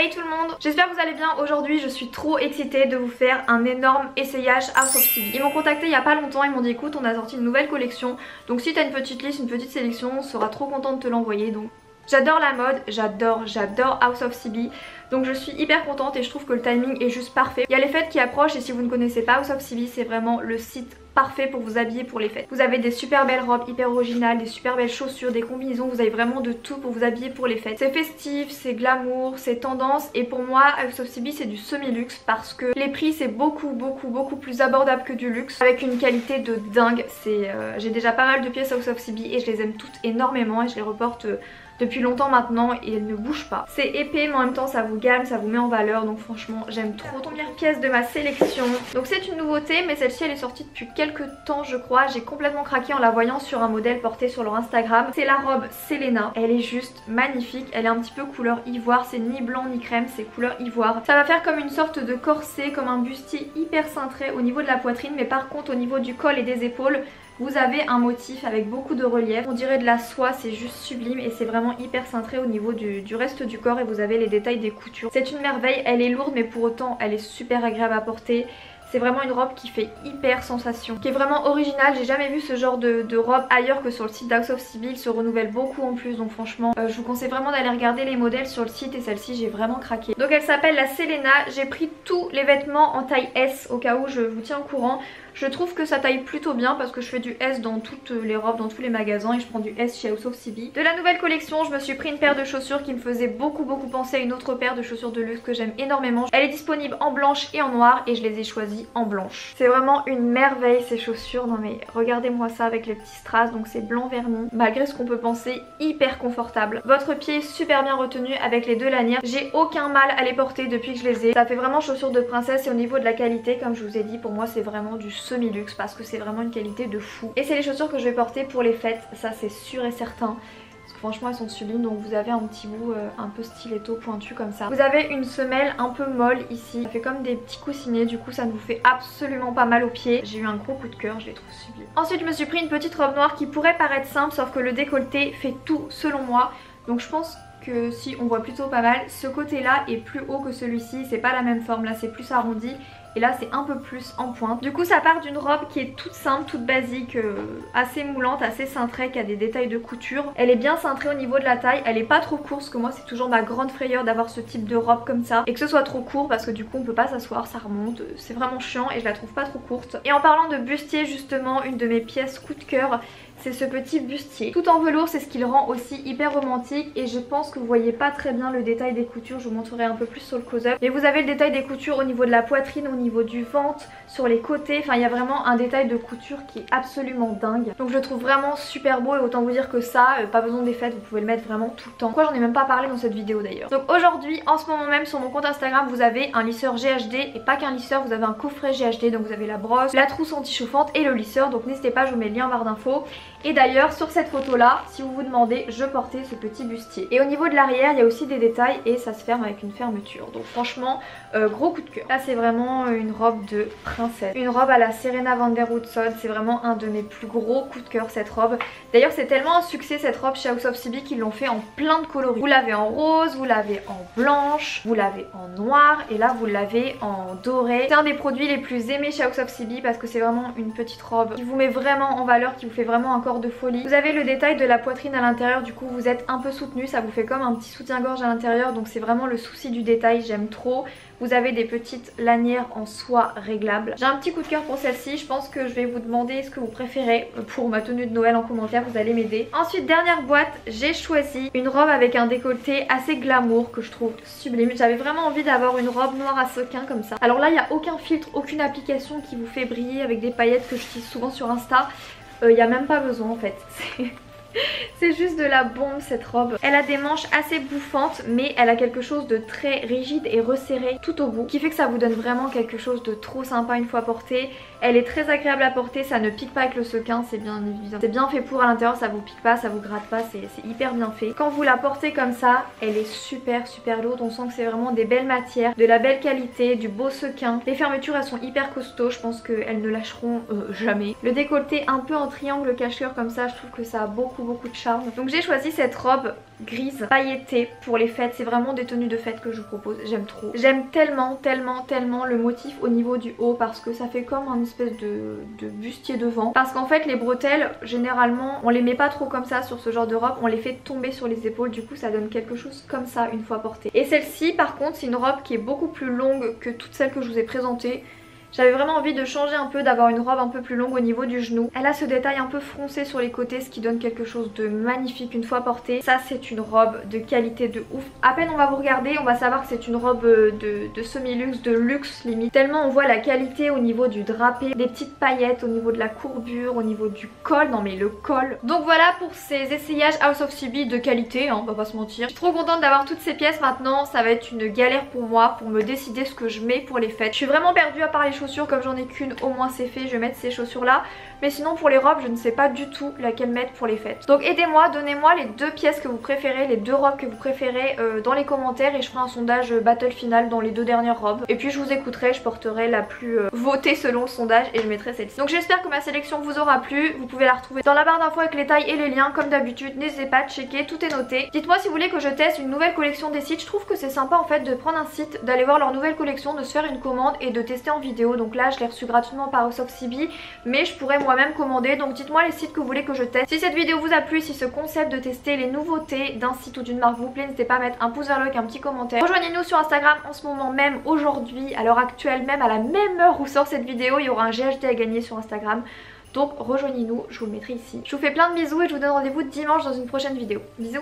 Hey tout le monde, j'espère que vous allez bien. Aujourd'hui je suis trop excitée de vous faire un énorme essayage House of CB. Ils m'ont contacté il y a pas longtemps, ils m'ont dit écoute on a sorti une nouvelle collection, donc si t'as une petite liste, une petite sélection, on sera trop content de te l'envoyer. Donc j'adore la mode, j'adore House of CB. Donc je suis hyper contente et je trouve que le timing est juste parfait. Il y a les fêtes qui approchent et si vous ne connaissez pas House of CB, c'est vraiment le site parfait pour vous habiller pour les fêtes. Vous avez des super belles robes hyper originales, des super belles chaussures, des combinaisons, vous avez vraiment de tout pour vous habiller pour les fêtes. C'est festif, c'est glamour, c'est tendance et pour moi House of CB c'est du semi-luxe parce que les prix c'est beaucoup plus abordable que du luxe avec une qualité de dingue. J'ai déjà pas mal de pièces House of CB et je les aime toutes énormément et je les reporte depuis longtemps maintenant et elles ne bougent pas. C'est épais mais en même temps ça vous gagne, ça vous met en valeur, donc franchement j'aime trop. Première pièce de ma sélection, donc c'est une nouveauté mais celle-ci elle est sortie depuis quelques temps je crois. J'ai complètement craqué en la voyant sur un modèle porté sur leur Instagram. C'est la robe Selena, elle est juste magnifique, elle est un petit peu couleur ivoire, c'est ni blanc ni crème, c'est couleur ivoire. Ça va faire comme une sorte de corset, comme un bustier hyper cintré au niveau de la poitrine, mais par contre au niveau du col et des épaules vous avez un motif avec beaucoup de relief, on dirait de la soie, c'est juste sublime et c'est vraiment hyper cintré au niveau du reste du corps et vous avez les détails des coutures. C'est une merveille, elle est lourde mais pour autant elle est super agréable à porter. C'est vraiment une robe qui fait hyper sensation, qui est vraiment originale. J'ai jamais vu ce genre de robe ailleurs que sur le site d'House of CB. Il se renouvelle beaucoup en plus, donc franchement je vous conseille vraiment d'aller regarder les modèles sur le site et celle-ci j'ai vraiment craqué. Donc elle s'appelle la Selena, j'ai pris tous les vêtements en taille S au cas où je vous tiens au courant. Je trouve que ça taille plutôt bien parce que je fais du S dans toutes les robes, dans tous les magasins et je prends du S chez House of CB. De la nouvelle collection, je me suis pris une paire de chaussures qui me faisait beaucoup penser à une autre paire de chaussures de luxe que j'aime énormément. Elle est disponible en blanche et en noir et je les ai choisies en blanche. C'est vraiment une merveille ces chaussures, non mais regardez-moi ça avec les petits strass, donc c'est blanc verni. Malgré ce qu'on peut penser, hyper confortable. Votre pied est super bien retenu avec les deux lanières. J'ai aucun mal à les porter depuis que je les ai. Ça fait vraiment chaussures de princesse et au niveau de la qualité, comme je vous ai dit, pour moi c'est vraiment du semi-luxe parce que c'est vraiment une qualité de fou. Et c'est les chaussures que je vais porter pour les fêtes, ça c'est sûr et certain. Parce que franchement elles sont sublimes, donc vous avez un petit bout un peu stiletto pointu comme ça. Vous avez une semelle un peu molle ici, ça fait comme des petits coussinets, du coup ça ne vous fait absolument pas mal aux pieds. J'ai eu un gros coup de cœur, je les trouve sublimes. Ensuite je me suis pris une petite robe noire qui pourrait paraître simple sauf que le décolleté fait tout selon moi. Donc je pense que si on voit plutôt pas mal, ce côté là est plus haut que celui-ci, c'est pas la même forme, là c'est plus arrondi. Et là c'est un peu plus en pointe. Du coup ça part d'une robe qui est toute simple, toute basique, assez moulante, assez cintrée, qui a des détails de couture. Elle est bien cintrée au niveau de la taille, elle est pas trop courte parce que moi c'est toujours ma grande frayeur d'avoir ce type de robe comme ça. Et que ce soit trop court parce que du coup on peut pas s'asseoir, ça remonte, c'est vraiment chiant et je la trouve pas trop courte. Et en parlant de bustier justement, une de mes pièces coup de cœur, c'est ce petit bustier. Tout en velours, c'est ce qui le rend aussi hyper romantique et je pense que vous voyez pas très bien le détail des coutures, je vous montrerai un peu plus sur le close-up. Mais vous avez le détail des coutures au niveau de la poitrine, au niveau du ventre, sur les côtés, enfin il y a vraiment un détail de couture qui est absolument dingue. Donc je le trouve vraiment super beau et autant vous dire que ça, pas besoin des fêtes, vous pouvez le mettre vraiment tout le temps. Pourquoi j'en ai même pas parlé dans cette vidéo d'ailleurs. Donc aujourd'hui, en ce moment même sur mon compte Instagram, vous avez un lisseur GHD et pas qu'un lisseur, vous avez un coffret GHD, donc vous avez la brosse, la trousse anti-chauffante et le lisseur, donc n'hésitez pas, je vous mets le lien en barre d'infos. Et d'ailleurs sur cette photo là, si vous vous demandez, je portais ce petit bustier. Et au niveau de l'arrière il y a aussi des détails et ça se ferme avec une fermeture. Donc franchement gros coup de cœur. Là c'est vraiment une robe de princesse. Une robe à la Serena van der Woodson, c'est vraiment un de mes plus gros coups de cœur cette robe. D'ailleurs c'est tellement un succès cette robe chez House of CB qu'ils l'ont fait en plein de coloris. Vous l'avez en rose, vous l'avez en blanche, vous l'avez en noir et là vous l'avez en doré. C'est un des produits les plus aimés chez House of CB parce que c'est vraiment une petite robe qui vous met vraiment en valeur, qui vous fait vraiment un corps de folie. Vous avez le détail de la poitrine à l'intérieur, du coup vous êtes un peu soutenu, ça vous fait comme un petit soutien-gorge à l'intérieur, donc c'est vraiment le souci du détail, j'aime trop. Vous avez des petites lanières en soie réglables. J'ai un petit coup de cœur pour celle-ci, je pense que je vais vous demander ce que vous préférez pour ma tenue de Noël en commentaire, vous allez m'aider. Ensuite dernière boîte, j'ai choisi une robe avec un décolleté assez glamour que je trouve sublime. J'avais vraiment envie d'avoir une robe noire à sequins comme ça. Alors là il n'y a aucun filtre, aucune application qui vous fait briller avec des paillettes que je j'utilise souvent sur Insta. Il n'y a même pas besoin en fait. C'est juste de la bombe cette robe. Elle a des manches assez bouffantes mais elle a quelque chose de très rigide et resserré tout au bout qui fait que ça vous donne vraiment quelque chose de trop sympa une fois portée. Elle est très agréable à porter, ça ne pique pas avec le sequin, c'est bien évident. C'est bien fait pour à l'intérieur, ça vous pique pas, ça vous gratte pas, c'est hyper bien fait. Quand vous la portez comme ça, elle est super lourde, on sent que c'est vraiment des belles matières, de la belle qualité, du beau sequin. Les fermetures elles sont hyper costauds, je pense qu'elles ne lâcheront jamais. Le décolleté un peu en triangle cache-cœur comme ça, je trouve que ça a beaucoup beaucoup de charme. Donc j'ai choisi cette robe grise pailletée pour les fêtes. C'est vraiment des tenues de fête que je vous propose. J'aime trop. J'aime tellement le motif au niveau du haut parce que ça fait comme un espèce de bustier devant. Parce qu'en fait les bretelles généralement on les met pas trop comme ça sur ce genre de robe. On les fait tomber sur les épaules. Du coup ça donne quelque chose comme ça une fois portée. Et celle-ci par contre c'est une robe qui est beaucoup plus longue que toutes celles que je vous ai présentées. J'avais vraiment envie de changer un peu, d'avoir une robe un peu plus longue au niveau du genou. Elle a ce détail un peu froncé sur les côtés, ce qui donne quelque chose de magnifique une fois portée. Ça c'est une robe de qualité de ouf. À peine on va vous regarder, on va savoir que c'est une robe de semi-luxe, de luxe limite. Tellement on voit la qualité au niveau du drapé, des petites paillettes au niveau de la courbure, au niveau du col. Non mais le col. Donc voilà pour ces essayages House of CB de qualité, hein, on va pas se mentir. Je suis trop contente d'avoir toutes ces pièces maintenant. Ça va être une galère pour moi pour me décider ce que je mets pour les fêtes. Je suis vraiment perdue à part les chaussures. Comme j'en ai qu'une, au moins c'est fait, je vais mettre ces chaussures là. Mais sinon pour les robes je ne sais pas du tout laquelle mettre pour les fêtes. Donc aidez-moi, donnez-moi les 2 pièces que vous préférez, les 2 robes que vous préférez dans les commentaires. Et je ferai un sondage battle final dans les 2 dernières robes. Et puis je vous écouterai, je porterai la plus votée selon le sondage et je mettrai celle-ci. Donc j'espère que ma sélection vous aura plu. Vous pouvez la retrouver dans la barre d'infos avec les tailles et les liens comme d'habitude. N'hésitez pas à checker, tout est noté. Dites-moi si vous voulez que je teste une nouvelle collection des sites. Je trouve que c'est sympa en fait de prendre un site, d'aller voir leur nouvelle collection, de se faire une commande et de tester en vidéo. Donc là je l'ai reçu gratuitement par House of CB, mais je pourrais moi-même commander. Donc dites-moi les sites que vous voulez que je teste. Si cette vidéo vous a plu, si ce concept de tester les nouveautés d'un site ou d'une marque vous plaît, n'hésitez pas à mettre un pouce vers le haut et un petit commentaire. Rejoignez-nous sur Instagram en ce moment même, aujourd'hui, à l'heure actuelle, même à la même heure où sort cette vidéo, il y aura un GHD à gagner sur Instagram. Donc rejoignez-nous, je vous le mettrai ici. Je vous fais plein de bisous et je vous donne rendez-vous dimanche dans une prochaine vidéo. Bisous.